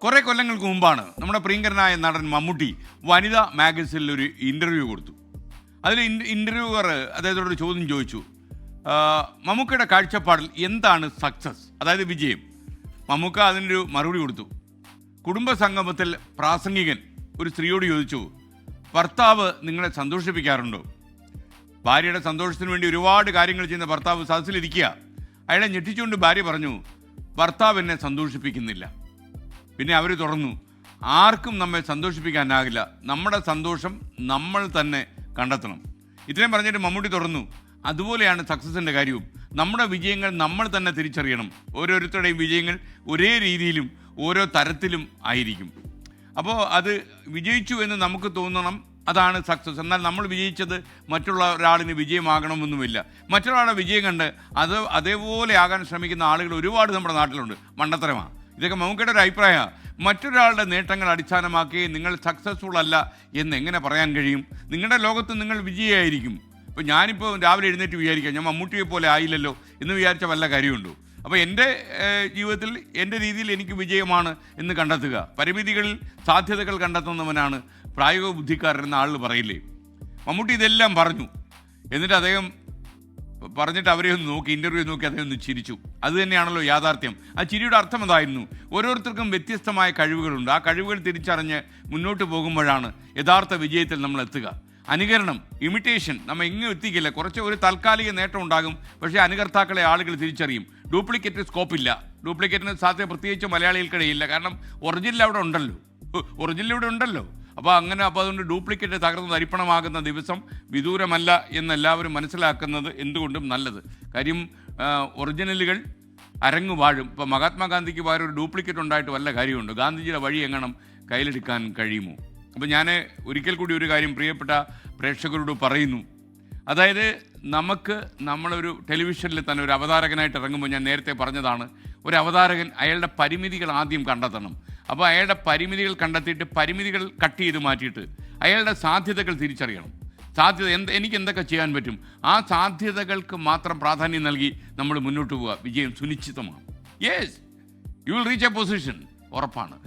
കുറേ കൊല്ലങ്ങൾക്ക് മുമ്പാണ് നമ്മുടെ പ്രിയങ്കരനായ നടൻ മമ്മൂട്ടി വനിതാ മാഗസിനിൽ ഒരു ഇൻ്റർവ്യൂ കൊടുത്തു. അതിൽ ഇൻ്റർവ്യൂവർ അദ്ദേഹത്തോടൊരു ചോദ്യം ചോദിച്ചു. മമ്മൂക്കയുടെ കാഴ്ചപ്പാടിൽ എന്താണ് സക്സസ്, അതായത് വിജയം? മമ്മൂക്ക അതിനൊരു മറുപടി കൊടുത്തു. കുടുംബസംഗമത്തിൽ പ്രാസംഗികൻ ഒരു സ്ത്രീയോട് ചോദിച്ചു, ഭർത്താവ് നിങ്ങളെ സന്തോഷിപ്പിക്കാറുണ്ടോ? ഭാര്യയുടെ സന്തോഷത്തിന് വേണ്ടി ഒരുപാട് കാര്യങ്ങൾ ചെയ്യുന്ന ഭർത്താവ് സദസ്സിലിരിക്കുക. അയാളെ ഞെട്ടിച്ചുകൊണ്ട് ഭാര്യ പറഞ്ഞു, ഭർത്താവ് എന്നെ സന്തോഷിപ്പിക്കുന്നില്ല. പിന്നെ അവർ തുറന്നു, ആർക്കും നമ്മെ സന്തോഷിപ്പിക്കാനാകില്ല, നമ്മുടെ സന്തോഷം നമ്മൾ തന്നെ കണ്ടെത്തണം. ഇത്രയും പറഞ്ഞിട്ട് മമ്മൂട്ടി തുറന്നു, അതുപോലെയാണ് സക്സസിൻ്റെ കാര്യവും. നമ്മുടെ വിജയങ്ങൾ നമ്മൾ തന്നെ തിരിച്ചറിയണം. ഓരോരുത്തരുടെയും വിജയങ്ങൾ ഒരേ രീതിയിലും ഓരോ തരത്തിലും ആയിരിക്കും. അപ്പോൾ അത് വിജയിച്ചു എന്ന് നമുക്ക് തോന്നണം, അതാണ് സക്സസ്. എന്നാൽ നമ്മൾ വിജയിച്ചത് മറ്റുള്ള ഒരാളിന് വിജയമാകണമെന്നുമില്ല. മറ്റൊരാളുടെ വിജയം കണ്ട് അതേപോലെ ആകാൻ ശ്രമിക്കുന്ന ആളുകൾ ഒരുപാട് നമ്മുടെ നാട്ടിലുണ്ട്. മണ്ടത്തരമാണ് ഇതൊക്കെ. മമ്മൂക്കയുടെ ഒരു അഭിപ്രായമാണ്. മറ്റൊരാളുടെ നേട്ടങ്ങൾ അടിസ്ഥാനമാക്കി നിങ്ങൾ സക്സസ്ഫുൾ അല്ല എന്ന് എങ്ങനെ പറയാൻ കഴിയും? നിങ്ങളുടെ ലോകത്ത് നിങ്ങൾ വിജയമായിരിക്കും. ഇപ്പോൾ ഞാനിപ്പോൾ രാവിലെ എഴുന്നേറ്റ് വിചാരിക്കാം, ഞാൻ മമ്മൂട്ടിയെ പോലെ ആയില്ലല്ലോ എന്ന് വിചാരിച്ച വല്ല കാര്യമുണ്ടോ? അപ്പോൾ എൻ്റെ ജീവിതത്തിൽ എൻ്റെ രീതിയിൽ എനിക്ക് വിജയമാണ് എന്ന് കണ്ടെത്തുക. പരിമിതികളിൽ സാധ്യതകൾ കണ്ടെത്തുന്നവനാണ് പ്രായോഗിക ബുദ്ധിക്കാരൻ എന്ന ആളുകൾ പറയില്ലേ. മമ്മൂട്ടി ഇതെല്ലാം പറഞ്ഞു. എന്നിട്ട് അദ്ദേഹം പറഞ്ഞിട്ട് അവരെ ഒന്ന് നോക്കി, ഇൻ്റർവ്യൂ നോക്കി അദ്ദേഹം ഒന്ന് ചിരിച്ചു. അത് തന്നെയാണല്ലോ യാഥാർത്ഥ്യം. ആ ചിരിയുടെ അർത്ഥം എന്തായിരുന്നു? ഓരോരുത്തർക്കും വ്യത്യസ്തമായ കഴിവുകളുണ്ട്. ആ കഴിവുകൾ തിരിച്ചറിഞ്ഞ് മുന്നോട്ട് പോകുമ്പോഴാണ് യഥാർത്ഥ വിജയത്തിൽ നമ്മൾ എത്തുക. അനുകരണം, ഇമിറ്റേഷൻ നമ്മെ എങ്ങും എത്തിക്കില്ല. കുറച്ച് ഒരു താൽക്കാലിക നേട്ടം ഉണ്ടാകും, പക്ഷേ അനുകർത്താക്കളെ ആളുകൾ തിരിച്ചറിയും. ഡ്യൂപ്ലിക്കേറ്റ് സ്കോപ്പില്ല. ഡ്യൂപ്ലിക്കേറ്റിന് സാധ്യത പ്രത്യേകിച്ച് മലയാളികൾക്കിടയില്ല. കാരണം ഒറിജിനൽ അവിടെ ഉണ്ടല്ലോ, ഒറിജിനൽ ഇവിടെ ഉണ്ടല്ലോ. അപ്പോൾ അതുകൊണ്ട് ഡ്യൂപ്ലിക്കേറ്റ് തകർന്ന് തരിപ്പണമാകുന്ന ദിവസം വിദൂരമല്ല എന്നെല്ലാവരും മനസ്സിലാക്കുന്നത് എന്തുകൊണ്ടും നല്ലത്. കാര്യം ഒറിജിനലുകൾ അരങ്ങു വാഴും. ഇപ്പോൾ മഹാത്മാഗാന്ധിക്ക് പകരം ഒരു ഡ്യൂപ്ലിക്കേറ്റ് ഉണ്ടായിട്ട് വല്ല കാര്യമുണ്ട്? ഗാന്ധിജിയുടെ വഴി എങ്ങണം കയ്യിലെടുക്കാൻ കഴിയുമോ? അപ്പോൾ ഞാൻ ഒരിക്കൽ കൂടി ഒരു കാര്യം പ്രിയപ്പെട്ട പ്രേക്ഷകരോട് പറയുന്നു. അതായത് നമ്മളൊരു ടെലിവിഷനിൽ തന്നെ ഒരു അവതാരകനായിട്ട് ഇറങ്ങുമ്പോൾ ഞാൻ നേരത്തെ പറഞ്ഞതാണ്, ഒരു അവതാരകൻ അയാളുടെ പരിമിതികൾ ആദ്യം കണ്ടെത്തണം. അപ്പോൾ അയാളുടെ പരിമിതികൾ കണ്ടെത്തിയിട്ട് പരിമിതികൾ കട്ട് ചെയ്ത് മാറ്റിയിട്ട് അയാളുടെ സാധ്യതകൾ തിരിച്ചറിയണം. എനിക്ക് എന്തൊക്കെ ചെയ്യാൻ പറ്റും, ആ സാധ്യതകൾക്ക് മാത്രം പ്രാധാന്യം നൽകി നമ്മൾ മുന്നോട്ട് പോവുക. വിജയം സുനിശ്ചിതമാണ്. Yes, you will reach a position, ഉറപ്പാണ്.